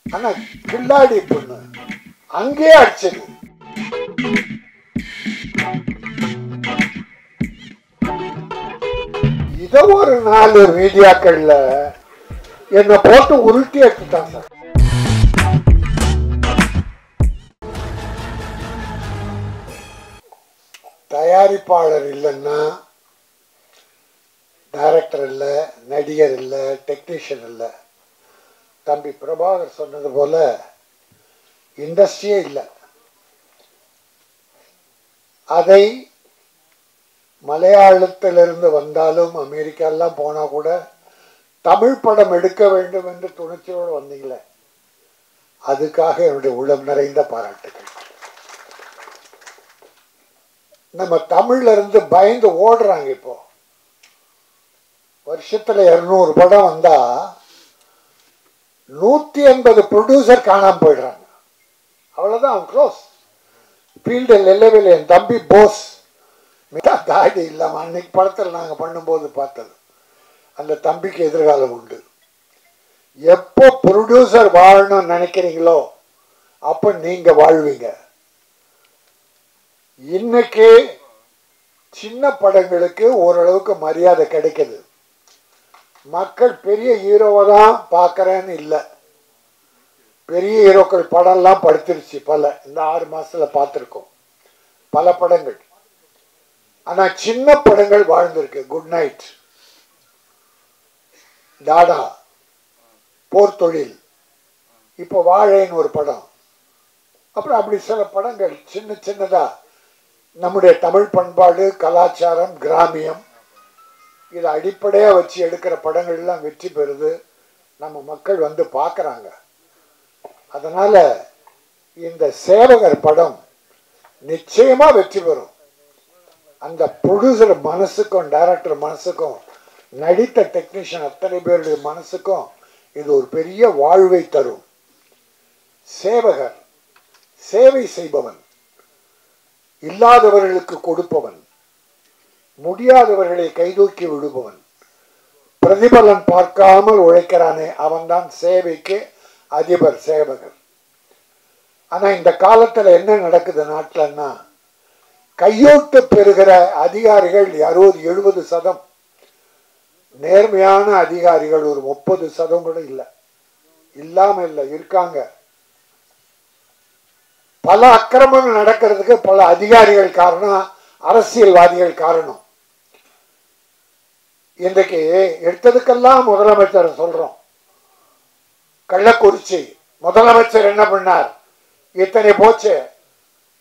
ஆனா கில்லாடி பொண்ணு அங்கே அடிச்சது. இத ஒரு 4 மீடியாக்கள்ல என்ன போட்டு உருட்டி எடுத்துட்டான் சார். தயாரிப்பாளர் இல்லைன்னா டைரக்டர் இல்லை, நடிகர் இல்லை, டெக்னீஷியன் இல்லை. தம்பி பிரபாகர் சொன்னது போல இண்டஸ்ட்ரியே இல்லை. அதை மலையாளத்திலிருந்து வந்தாலும் அமெரிக்காலாம் போனா கூட தமிழ் படம் எடுக்க வேண்டும் என்று துணிச்சலோடு வந்தீங்களே, அதுக்காக என்னுடைய உள்ளம் நிறைந்த பாராட்டுகள். நம்ம தமிழ்ல இருந்து பயந்து ஓடுறாங்க. இப்போ வருஷத்துல 200 படம் வந்தா 180 ப்ரொடியூசர் காணாம போயிடுறாங்க. அவ்வளவுதான், அவன் க்ளோஸ். ஃபீல்டில் இல்லவே என் தம்பி போஸ் தாடி இல்லாம அன்னைக்கு படத்தில் நாங்கள் பண்ணும்போது பார்த்தது. அந்த தம்பிக்கு எதிர்காலம் உண்டு. எப்போ ப்ரொடியூசர் வாழணும்னு நினைக்கிறீங்களோ அப்போ நீங்க வாழ்வீங்க. இன்னைக்கு சின்ன படங்களுக்கு ஓரளவுக்கு மரியாதை கிடைக்குது. மக்கள் பெரிய ஹீரோவை தான் பார்க்கறேன்னு இல்லை. பெரிய ஹீரோக்கள் படம்லாம் படுத்துருச்சு. இந்த 6 மாசத்துல பார்த்துருக்கோம் பல படங்கள். ஆனா சின்ன படங்கள் வாழ்ந்திருக்கு. குட் நைட், டாடா, போர் தொழில், இப்போ வாழைன்னு ஒரு படம், அப்புறம் அப்படி சில படங்கள் சின்ன சின்னதா நம்முடைய தமிழ் பண்பாடு, கலாச்சாரம், கிராமியம் இதை அடிப்படையா வச்சு எடுக்கிற படங்கள் எல்லாம் வெற்றி பெறுது. நம்ம மக்கள் வந்து பார்க்கறாங்க. அதனால இந்த சேவகர் படம் நிச்சயமா வெற்றி பெறும். அந்த ப்ரொடியூசர் மனசுக்கும் டைரக்டர் மனசுக்கும் நடித்த டெக்னீஷியன் அத்தனை பேருடைய மனசுக்கும் இது ஒரு பெரிய வாழ்வை தரும். சேவகர் சேவை செய்பவன், இல்லாதவர்களுக்கு கொடுப்பவன், முடியாதவர்களை கைதூக்கி விடுபவன், பிரதிபலன் பார்க்காமல் உழைக்கிறானே அவன்தான் சேவைக்கு அதிபர் சேவகர். ஆனா இந்த காலத்துல என்ன நடக்குது நாட்டிலன்னா, கையூட்டு பெறுகிற அதிகாரிகள் 60-70%, நேர்மையான அதிகாரிகள் ஒரு 30% கூட இல்லை. இல்லாம இல்லை, இருக்காங்க. பல அக்கிரமங்கள் நடக்கிறதுக்கு பல அதிகாரிகள் காரணம், அரசியல்வாதிகள் காரணம். இன்றைக்கு எடுத்ததுக்கெல்லாம் முதலமைச்சர் சொல்றோம். கள்ளக்குறிச்சி முதலமைச்சர் என்ன பண்ணார்? இத்தனை போச்சு,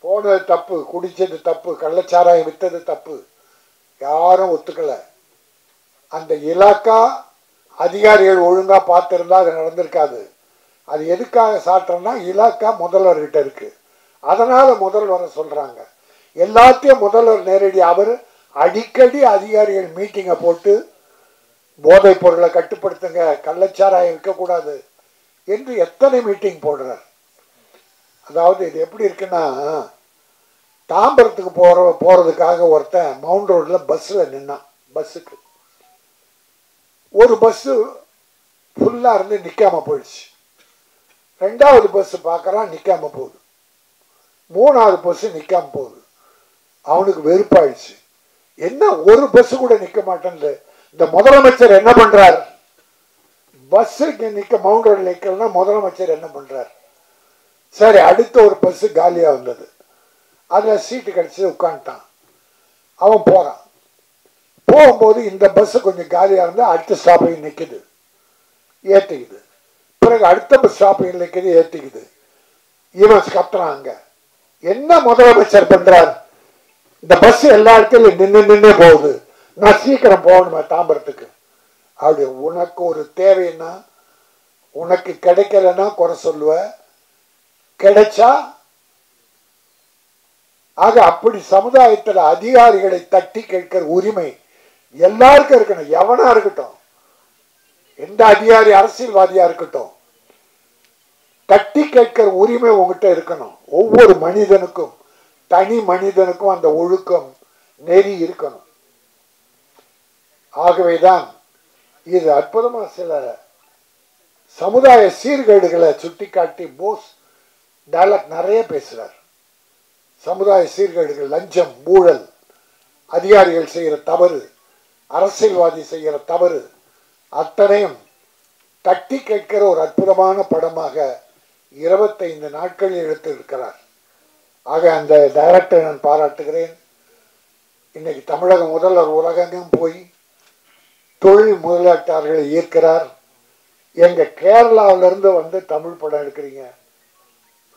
போனது தப்பு, குடிச்சது தப்பு, கள்ளச்சாராயம் வித்தது தப்பு, யாரும் ஒத்துக்கல. அந்த இலாக்கா அதிகாரிகள் ஒழுங்கா பார்த்திருந்தா அது நடந்திருக்காது. அது எதுக்காக சாட்டுறோம்னா, இலாக்கா முதல்வர்கிட்ட இருக்கு. அதனால முதல்வரை சொல்றாங்க. எல்லாத்தையும் முதல்வர் நேரடி, அவர் அடிக்கடி அதிகாரிகள் மீட்டிங்கை போட்டு போதைப் பொருளை கட்டுப்படுத்துங்க, கள்ளச்சாராயம் இருக்கக்கூடாது என்று எத்தனை மீட்டிங் போடுறார். அதாவது இது எப்படி இருக்குன்னா, தாம்பரத்துக்கு போறதுக்காக ஒருத்தன் மவுண்ட் ரோட்ல பஸ்ல நின்னான். பஸ்ஸுக்கு ஒரு பஸ் ஃபுல்லா இருந்து நிக்காம போயிடுச்சு. 2வது பஸ் பார்க்கறான், நிக்காம போகுது. 3வது பஸ் நிக்காம போகுது. அவனுக்கு வெறுப்பாயிடுச்சு. என்ன ஒரு பஸ் கூட நிக்க மாட்டேன்னு. இந்த முதலமைச்சர் என்ன பண்றார்? பஸ்ஸுக்கு நிக்க மவுண்ட் ரோட்ல நிக்கலன்னா முதலமைச்சர் என்ன பண்றார்? சரி, அடுத்த ஒரு பஸ் காலியா வந்தது. அதுல சீட்டு கிடைச்சி உட்காந்துட்டான். அவன் போறான். போகும்போது இந்த பஸ் கொஞ்சம் காலியா இருந்தா அடுத்த ஸ்டாப்பிங் நிக்குது, ஏத்திக்குது. பிறகு அடுத்த பஸ் ஸ்டாப்பிங் நிக்குது, ஏத்திக்குது. இவன் கத்துறாங்க. என்ன முதலமைச்சர் பண்றார்? இந்த பஸ் எல்லா இடத்துலையும் நின்று போகுது, நான் சீக்கிரம் போகணுமா தாம்பரத்துக்கு. அப்படி உனக்கு ஒரு தேவைன்னா, உனக்கு கிடைக்கலன்னா குறை சொல்லுவ, கிடைச்சா. ஆக அப்படி சமுதாயத்தில் அதிகாரிகளை தட்டி கேட்கிற உரிமை எல்லாருக்கும் இருக்கணும். எவனா இருக்கட்டும், எந்த அதிகாரி அரசியல்வாதியா இருக்கட்டும், தட்டி கேட்கிற உரிமை உங்ககிட்ட இருக்கணும். ஒவ்வொரு மனிதனுக்கும், தனி மனிதனுக்கும் அந்த ஒழுக்கம், நெறி இருக்கணும். ஆகவேதான் இது அற்புதமா சில சமுதாய சீர்கேடுகளை சுட்டிக்காட்டி போஸ் டயலாக் நிறைய பேசுறார். சமுதாய சீர்கேடுகள், லஞ்சம், ஊழல், அதிகாரிகள் செய்கிற தவறு, அரசியல்வாதி செய்கிற தவறு அத்தனையும் தட்டி கேட்கிற ஒரு அற்புதமான படமாக 25 நாட்களில் எடுத்திருக்கிறார். ஆக அந்த டைரக்டரை நான் பாராட்டுகிறேன். இன்னைக்கு தமிழக முதல்வர் உலகெங்கும் போய் தொழில் முதலீட்டாளர்களை ஈர்க்கிறார். எங்க கேரளாவிலிருந்து வந்து தமிழ் படம் எடுக்கிறீங்க,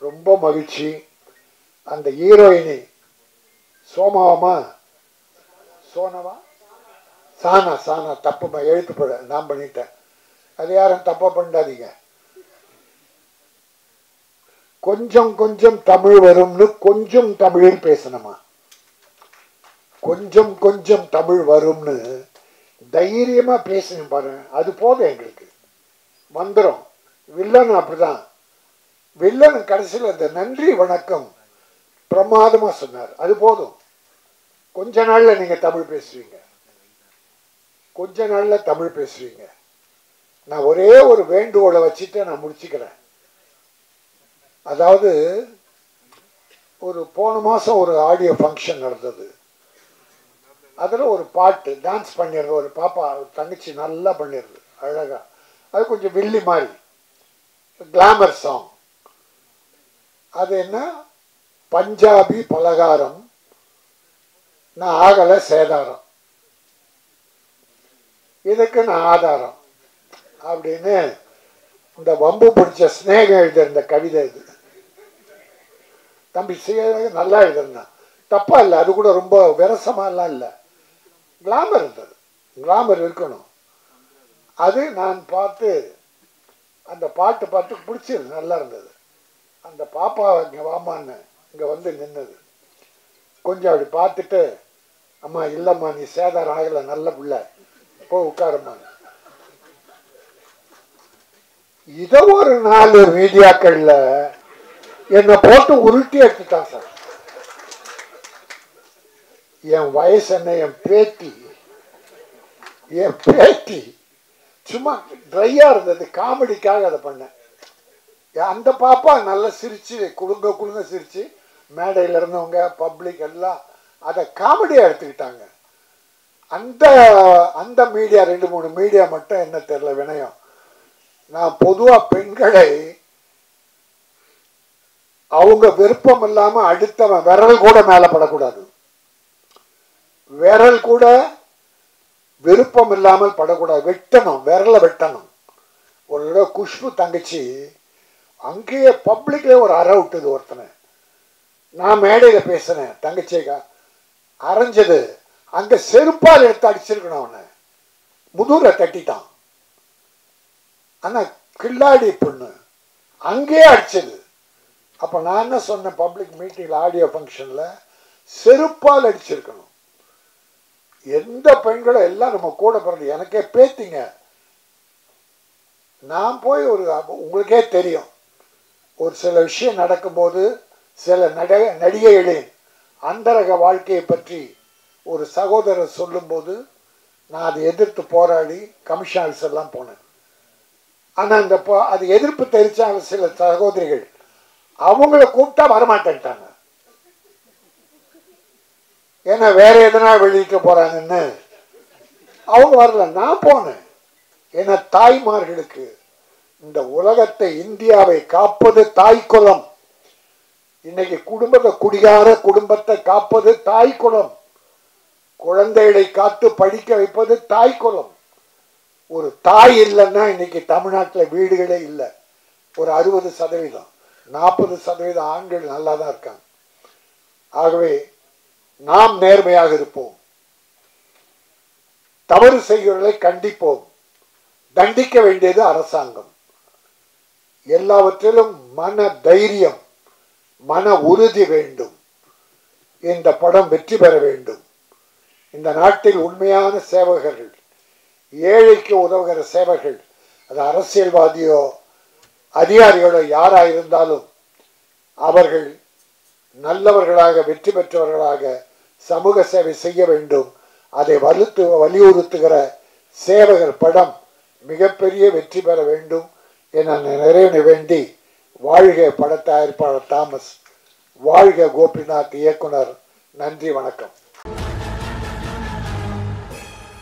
ரொம்ப மகிழ்ச்சி. அந்த ஹீரோயினி சோனாவா சானா தப்பு எழுத்துப்பட நான் பண்ணிட்டேன். அது யாரும் தப்பா பண்ணாதீங்க. கொஞ்சம் கொஞ்சம் தமிழ் வரும்னு கொஞ்சம் தமிழில் பேசணுமா, கொஞ்சம் கொஞ்சம் தமிழ் வரும்னு தைரியமா பேசணும் பாருங்க. அது போதும் எங்களுக்கு மந்திரம். வில்லன் அப்படிதான். வில்லன் கடைசியில் அந்த நன்றி வணக்கம் பிரமாதமா சொன்னார். அது போதும். கொஞ்ச நாள்ல நீங்க தமிழ் பேசுவீங்க, கொஞ்ச நாள்ல தமிழ் பேசுவீங்க. நான் ஒரே ஒரு வேண்டுகோளை வச்சுட்டு நான் முடிச்சுக்கிறேன். அதாவது ஒரு போன மாசம் ஒரு ஆடியோ ஃபங்க்ஷன் நடந்தது. அதில் ஒரு பாட்டு டான்ஸ் பண்ணிடுறது, ஒரு பாப்பா தங்கச்சி நல்லா பண்ணிடுது அழகா. அது கொஞ்சம் வில்லி மாதிரி கிளாமர் சாங். அது என்ன, பஞ்சாபி பலகாரம் நான் ஆகலை சேதாரம், இதுக்கு நான் ஆதாரம் அப்படின்னு இந்த வம்பு பிடிச்ச ஸ்நேகம் எழுத இந்த கவிதை. இது தம்பி நல்லா எழுதுனா தப்பா இல்லை, அது கூட ரொம்ப விரசமாலாம் இல்லை, கிளாமர் இருந்தது. கிளாமர் இருக்கணும். அது நான் பார்த்து அந்த பாட்டு பார்த்து பிடிச்சது, நல்லா இருந்தது. அந்த பாப்பா இங்கே வாமான்னு இங்கே வந்து நின்னது. கொஞ்சம் அப்படி பார்த்துட்டு, அம்மா இல்லைம்மா நீ சேதாரம் ஆகலை, நல்ல பிள்ளை, போ உட்காரம்மா. இதை ஒரு 4 மீடியாக்கள்ல என்னை போட்டு உருட்டி எடுத்துட்டான் சார். என் வயசு என்ன, என் பேட்டி சும்மா ட்ரையா இருந்தது, காமெடிக்காக அதை பண்ணேன். அந்த பாப்பா நல்லா சிரிச்சு குழுங்க சிரிச்சு, மேடையில் இருந்தவங்க பப்ளிக் எல்லாம் அதை காமெடியா எடுத்துக்கிட்டாங்க. அந்த மீடியா 2-3 மீடியா மட்டும் என்ன தெரியல வினயம். நான் பொதுவா பெண்களை அவங்க விருப்பம் இல்லாம அடுத்தவன் விரல் கூட மேல படக்கூடாது, விரல் கூட விருப்பம் இல்லாமல் படக்கூடாது, வெட்டணும், விரலை வெட்டணும். ஒரு தடவை குஷ்பு தங்கச்சி அங்கேயே பப்ளிக்ல ஒரு அறை விட்டுது ஒருத்தனை. நான் மேடையில பேசுனேன், தங்கச்சிக்கா அரைஞ்சது, அங்க செருப்பால் எடுத்து அடிச்சிருக்கணும், அவனை முதுகுல தட்டிட்டான். ஆனா கில்லாடி பொண்ணு அங்கேயே அடிச்சது. அப்ப நான் என்ன சொன்னேன், பப்ளிக் மீட்டிங்ல ஆடியோ ஃபங்க்ஷன்ல செருப்பால் அடிச்சிருக்கணும். எந்த பெண்களும் எல்லாம் நம்ம கூட பிறந்து எனக்கே பேத்திங்க. நான் போய் உங்களுக்கே தெரியும், ஒரு சில விஷயம் நடக்கும்போது சில நடிகைகளின் அந்தரக வாழ்க்கையை பற்றி ஒரு சகோதரர் சொல்லும்போது நான் அதை எதிர்த்து போராடி கமிஷன் ஆஃபீஸ் எல்லாம் போனேன். ஆனால் அது எதிர்ப்பு தெரிவிச்சாங்க சில சகோதரிகள், அவங்கள கூப்பிட்டா வரமாட்டேன்ட்டாங்க. ஏன்னா வேற எதனா வெளியிட்டு போறாங்கன்னு அவங்க வரல. நான் போனேன். ஏன்னா தாய்மார்களுக்கு இந்த உலகத்தை, இந்தியாவை காப்பது தாய்க்குலம். இன்னைக்கு குடிகார குடும்பத்தை காப்பது தாய்க்குலம். குழந்தைகளை காத்து படிக்க வைப்பது தாய்க்குலம். ஒரு தாய் இல்லைன்னா இன்னைக்கு தமிழ்நாட்டில் வீடுகளே இல்லை. ஒரு 60%, 40% ஆண்கள் நல்லா தான் இருக்காங்க. ஆகவே நாம் நேர்மையாக இருப்போம், தவறு செய்கிறவர்களை கண்டிப்போம். தண்டிக்க வேண்டியது அரசாங்கம். எல்லாவற்றிலும் மன தைரியம், மன உறுதி வேண்டும். இந்த படம் வெற்றி பெற வேண்டும். இந்த நாட்டில் உண்மையான சேவகர்கள், ஏழைக்கு உதவுகிற சேவகர்கள், அது அரசியல்வாதியோ அதிகாரிகளோ யாராயிருந்தாலும் அவர்கள் நல்லவர்களாக, வெற்றி பெற்றவர்களாக சமூக சேவை செய்ய வேண்டும். அதை வலியுறுத்துகிற சேவகர் படம் மிகப்பெரிய வெற்றி பெற வேண்டும். என நிறைவு வேண்டி வாழ்க பட தயாரிப்பாளர் தாமஸ், வாழ்க கோபிநாத் இயக்குனர். நன்றி, வணக்கம்.